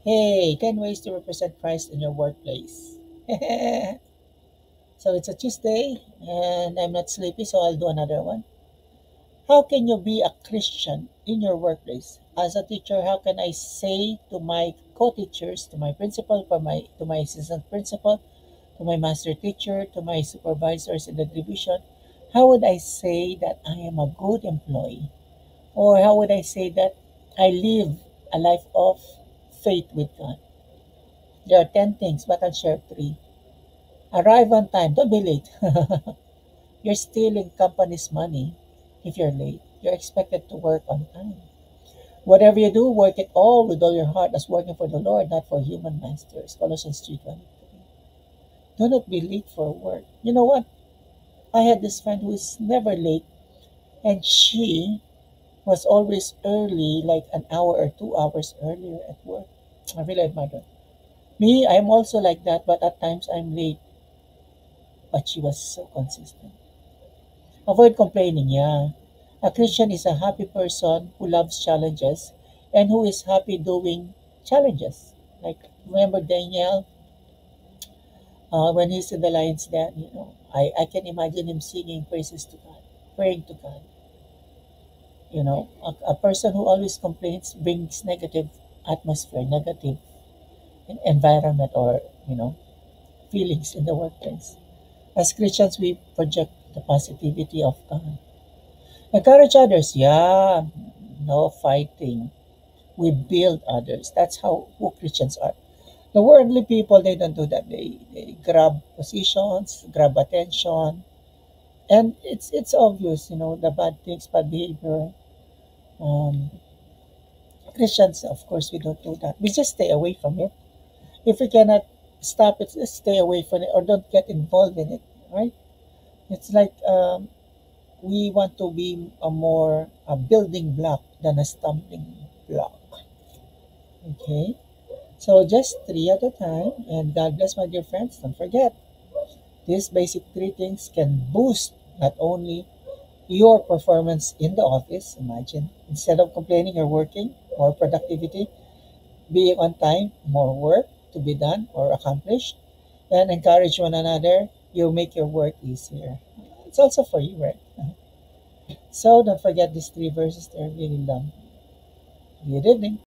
Hey, 10 ways to represent Christ in your workplace. So it's a Tuesday and I'm not sleepy, so I'll do another one. How can you be a Christian in your workplace? As a teacher, how can I say to my co-teachers, to my principal, to my assistant principal, to my master teacher, to my supervisors in the division, how would I say that I am a good employee? Or how would I say that I live a life of faith with God? There are 10 things, but I'll share three. Arrive on time. Don't be late. You're stealing company's money if you're late. You're expected to work on time. Whatever you do, work it all with all your heart as working for the Lord, not for human masters. Colossians 3:23. Do not be late for work. You know what? I had this friend who is never late, and she was always early, like an hour or 2 hours earlier at work. I really admire her. Me, I'm also like that, but at times I'm late. But she was so consistent. Avoid complaining, yeah. A Christian is a happy person who loves challenges and who is happy doing challenges. Like, remember Daniel, when he's in the lion's den, I can imagine him singing praises to God, praying to God. A person who always complains brings negative atmosphere, negative environment, or, feelings in the workplace. As Christians, we project the positivity of God. Encourage others, yeah. No fighting. We build others. That's how who Christians are. The worldly people, they don't do that. They grab positions, grab attention, and it's obvious, the bad things, bad behavior. Um, Christians, of course, we don't do that. We just stay away from it. If we cannot stop it, just stay away from it or don't get involved in it. Right? It's like we want to be a building block than a stumbling block. Okay. So just three at a time, and God bless, my dear friends. Don't forget, these basic three things can boost not only your performance in the office. Imagine, instead of complaining, you're working, more productivity, being on time, more work to be done or accomplished, and encourage one another. You make your work easier. It's also for you, right? So don't forget these three verses. They're really long. Good evening.